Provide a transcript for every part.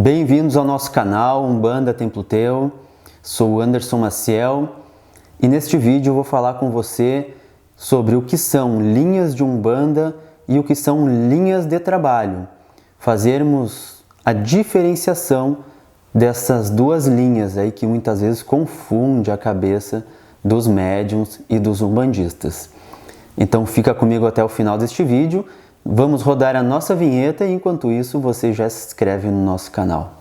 Bem-vindos ao nosso canal Umbanda Templo Teu. Sou Anderson Maciel e neste vídeo eu vou falar com você sobre o que são linhas de Umbanda e o que são linhas de trabalho. Fazermos a diferenciação dessas duas linhas aí que muitas vezes confunde a cabeça dos médiuns e dos umbandistas. Então fica comigo até o final deste vídeo. Vamos rodar a nossa vinheta e enquanto isso você já se inscreve no nosso canal.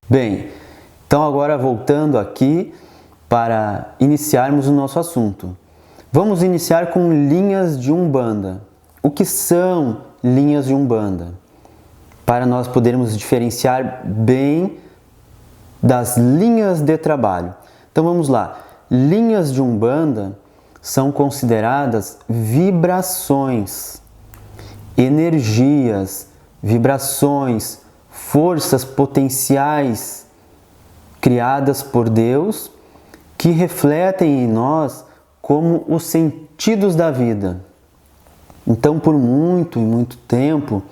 Bem, então agora voltando aqui para iniciarmos o nosso assunto. Vamos iniciar com linhas de Umbanda. O que são linhas de Umbanda? Para nós podermos diferenciar bem das linhas de trabalho. Então vamos lá. Linhas de Umbanda são consideradas vibrações, energias, vibrações, forças potenciais criadas por Deus que refletem em nós como os sentidos da vida. Então, por muito e muito tempo,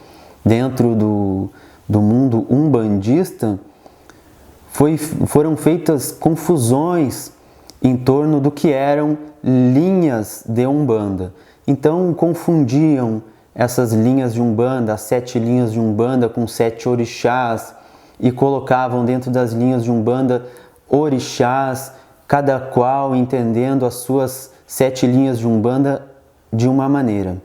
dentro do mundo umbandista, foram feitas confusões em torno do que eram linhas de Umbanda. Então confundiam essas linhas de Umbanda, as 7 linhas de Umbanda com 7 orixás e colocavam dentro das linhas de Umbanda orixás, cada qual entendendo as suas 7 linhas de Umbanda de uma maneira.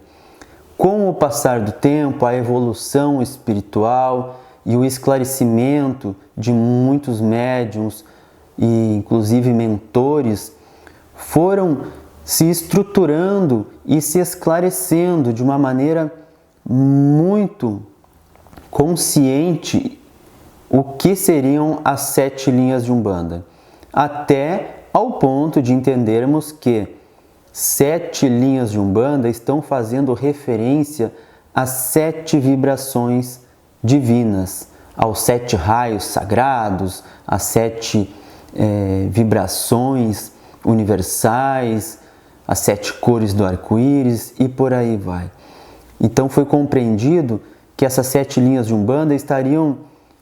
Com o passar do tempo, a evolução espiritual e o esclarecimento de muitos médiuns e inclusive mentores foram se estruturando e se esclarecendo de uma maneira muito consciente o que seriam as 7 linhas de Umbanda, até ao ponto de entendermos que 7 linhas de Umbanda estão fazendo referência às 7 vibrações divinas, aos 7 raios sagrados, às 7 vibrações universais, as 7 cores do arco-íris e por aí vai. Então foi compreendido que essas 7 linhas de Umbanda estariam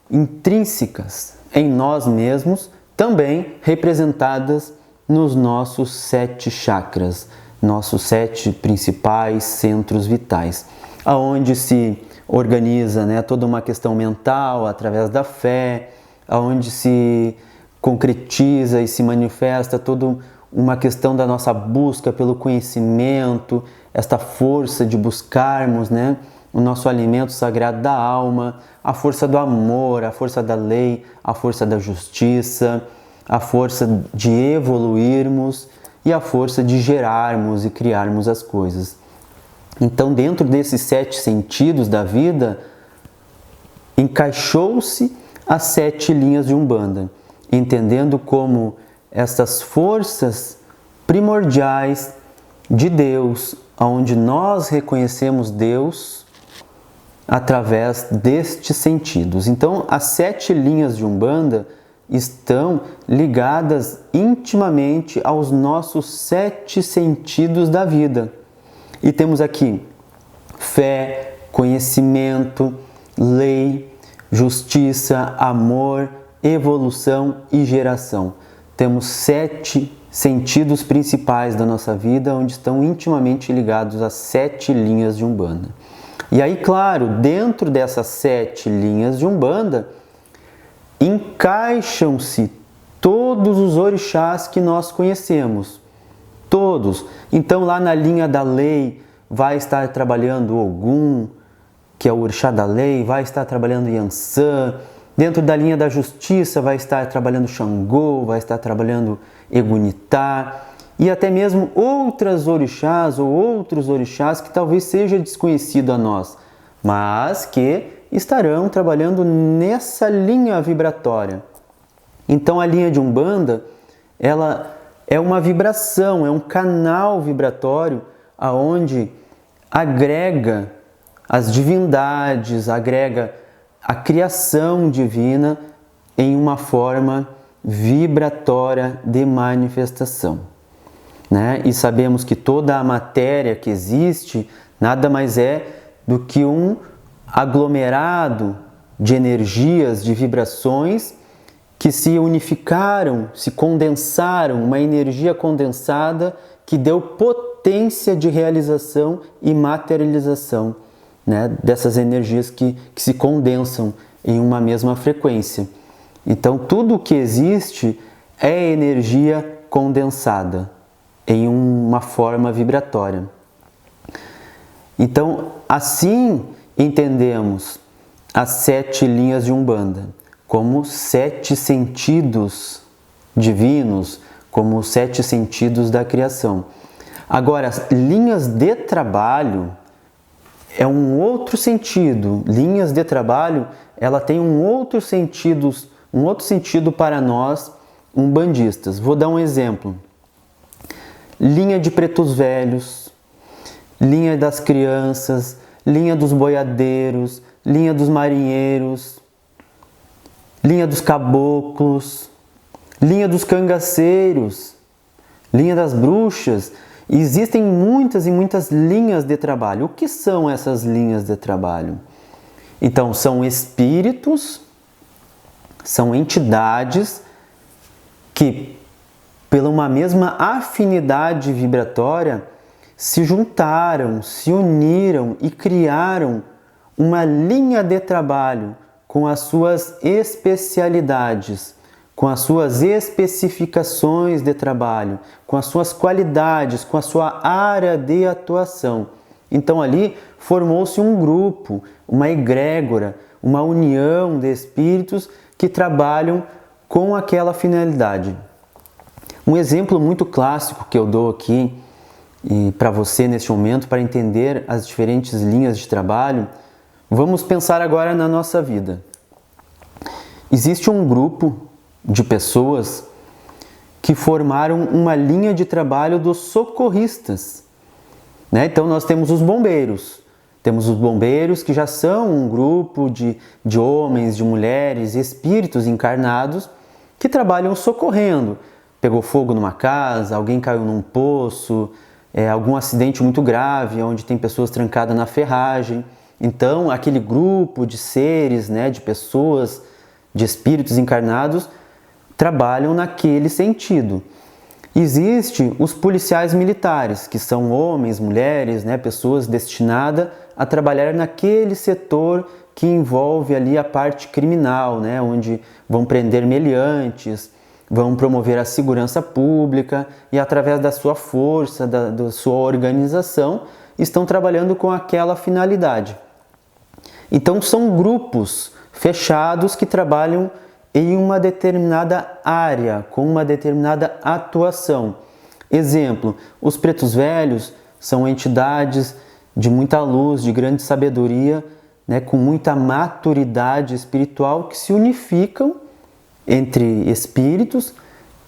intrínsecas em nós mesmos, também representadas nos nossos 7 chakras, nossos 7 principais centros vitais, aonde se organiza, toda uma questão mental através da fé, onde se concretiza e se manifesta toda uma questão da nossa busca pelo conhecimento, esta força de buscarmos o nosso alimento sagrado da alma, a força do amor, a força da lei, a força da justiça, a força de evoluirmos e a força de gerarmos e criarmos as coisas. Então, dentro desses 7 sentidos da vida, encaixou-se as 7 linhas de Umbanda, entendendo como essas forças primordiais de Deus, onde nós reconhecemos Deus através destes sentidos. Então, as 7 linhas de Umbanda estão ligadas intimamente aos nossos 7 sentidos da vida. E temos aqui fé, conhecimento, lei, justiça, amor, evolução e geração. Temos 7 sentidos principais da nossa vida, onde estão intimamente ligados às 7 linhas de Umbanda. E aí, claro, dentro dessas 7 linhas de Umbanda, encaixam-se todos os orixás que nós conhecemos. Todos. Então, lá na linha da lei, vai estar trabalhando Ogum, que é o orixá da lei, vai estar trabalhando Yansan. Dentro da linha da justiça, vai estar trabalhando Xangô, vai estar trabalhando Egunitá. E até mesmo outras orixás ou outros orixás que talvez seja desconhecido a nós, mas que estarão trabalhando nessa linha vibratória. Então, a linha de Umbanda, ela é uma vibração, é um canal vibratório aonde agrega as divindades, agrega a criação divina em uma forma vibratória de manifestação. né? E sabemos que toda a matéria que existe nada mais é do que um aglomerado de energias, de vibrações que se unificaram, se condensaram, uma energia condensada que deu potência de realização e materialização, né, dessas energias que se condensam em uma mesma frequência. Então, tudo o que existe é energia condensada em uma forma vibratória. Então, assim entendemos as 7 linhas de Umbanda como 7 sentidos divinos, como os 7 sentidos da criação. Agora, as linhas de trabalho é um outro sentido. Linhas de trabalho, ela tem um outro sentido para nós umbandistas. Vou dar um exemplo. Linha de pretos velhos, linha das crianças, linha dos boiadeiros, linha dos marinheiros, linha dos caboclos, linha dos cangaceiros, linha das bruxas. Existem muitas e muitas linhas de trabalho. O que são essas linhas de trabalho? Então, são espíritos, são entidades que, pela uma mesma afinidade vibratória, se juntaram, se uniram e criaram uma linha de trabalho com as suas especialidades, com as suas especificações de trabalho, com as suas qualidades, com a sua área de atuação. Então ali formou-se um grupo, uma egrégora, uma união de espíritos que trabalham com aquela finalidade. Um exemplo muito clássico que eu dou aqui para você neste momento, para entender as diferentes linhas de trabalho, vamos pensar agora na nossa vida. Existe um grupo de pessoas que formaram uma linha de trabalho dos socorristas, né? Então nós temos os bombeiros. Temos os bombeiros que já são um grupo de homens, de mulheres, espíritos encarnados que trabalham socorrendo. Pegou fogo numa casa, alguém caiu num poço, algum acidente muito grave, onde tem pessoas trancadas na ferragem. Então, aquele grupo de seres, né, de pessoas, de espíritos encarnados, trabalham naquele sentido. Existem os policiais militares, que são homens, mulheres, né, pessoas destinadas a trabalhar naquele setor que envolve ali a parte criminal, né, onde vão prender meliantes, vão promover a segurança pública e, através da sua força, da sua organização, estão trabalhando com aquela finalidade. Então, são grupos fechados que trabalham em uma determinada área, com uma determinada atuação. Exemplo, os pretos velhos são entidades de muita luz, de grande sabedoria, né, com muita maturidade espiritual, que se unificam entre espíritos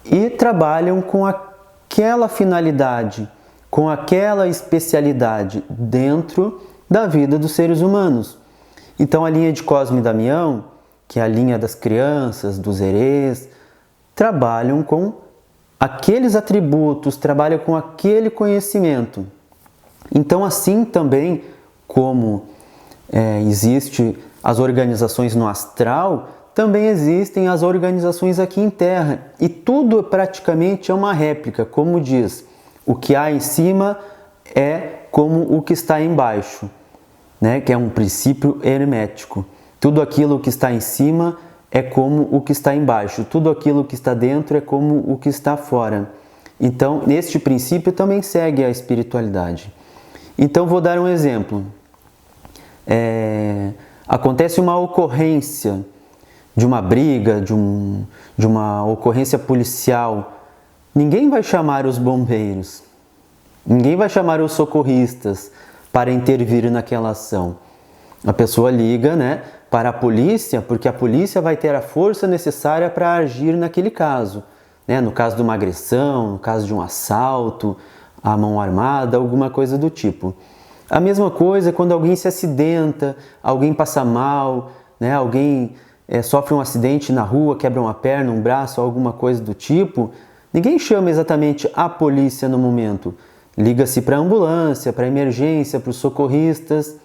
e trabalham com aquela finalidade, com aquela especialidade dentro da vida dos seres humanos. Então a linha de Cosme e Damião, que é a linha das crianças, dos herês, trabalham com aqueles atributos, trabalham com aquele conhecimento. Então, assim também como existe as organizações no astral, também existem as organizações aqui em Terra. E tudo praticamente é uma réplica, como diz, o que há em cima é como o que está embaixo, né? Que é um princípio hermético. Tudo aquilo que está em cima é como o que está embaixo. Tudo aquilo que está dentro é como o que está fora. Então, neste princípio também segue a espiritualidade. Então, vou dar um exemplo. Acontece uma ocorrência de uma briga, de uma ocorrência policial. Ninguém vai chamar os bombeiros, ninguém vai chamar os socorristas para intervir naquela ação. A pessoa liga, né, para a polícia, porque a polícia vai ter a força necessária para agir naquele caso, né? No caso de uma agressão, no caso de um assalto, à mão armada, alguma coisa do tipo. A mesma coisa quando alguém se acidenta, alguém passa mal, né? Alguém sofre um acidente na rua, quebra uma perna, um braço, alguma coisa do tipo. ninguém chama exatamente a polícia no momento. Liga-se para a ambulância, para a emergência, para os socorristas,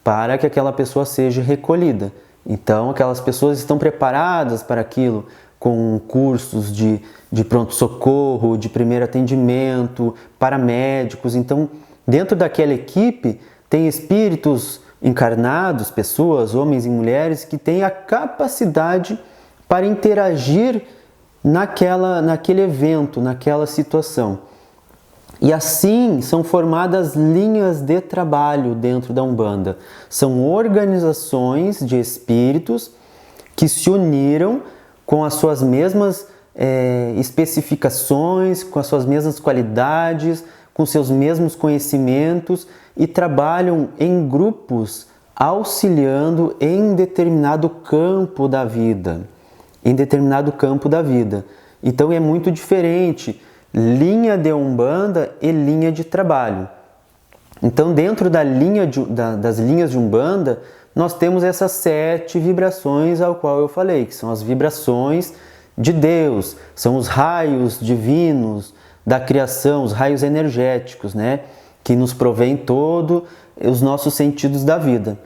para que aquela pessoa seja recolhida. Então, aquelas pessoas estão preparadas para aquilo, com cursos de pronto-socorro, de primeiro atendimento, paramédicos. Então, dentro daquela equipe, tem espíritos encarnados, pessoas, homens e mulheres, que têm a capacidade para interagir naquele evento, naquela situação. E assim são formadas linhas de trabalho dentro da Umbanda. São organizações de espíritos que se uniram com as suas mesmas especificações, com as suas mesmas qualidades, com seus mesmos conhecimentos e trabalham em grupos auxiliando em determinado campo da vida. Então é muito diferente linha de Umbanda e linha de trabalho. Então, dentro das linhas de Umbanda, nós temos essas 7 vibrações ao qual eu falei, que são as vibrações de Deus, são os raios divinos da criação, os raios energéticos, né, que nos provêm todos os nossos sentidos da vida.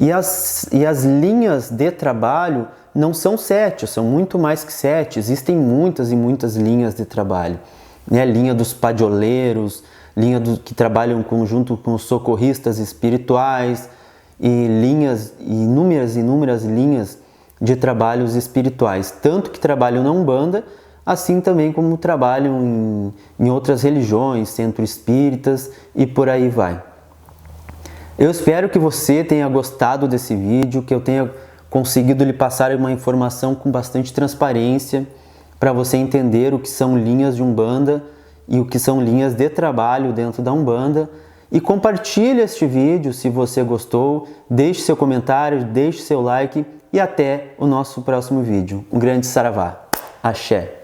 E as linhas de trabalho não são 7, são muito mais que 7, existem muitas e muitas linhas de trabalho. Né? Linha dos padioleiros, que trabalham junto com os socorristas espirituais e inúmeras linhas de trabalhos espirituais, tanto que trabalham na Umbanda, assim também como trabalham em outras religiões, centros espíritas e por aí vai. Eu espero que você tenha gostado desse vídeo, que eu tenha conseguido lhe passar uma informação com bastante transparência para você entender o que são linhas de Umbanda e o que são linhas de trabalho dentro da Umbanda. E compartilhe este vídeo se você gostou, deixe seu comentário, deixe seu like e até o nosso próximo vídeo. Um grande saravá. Axé!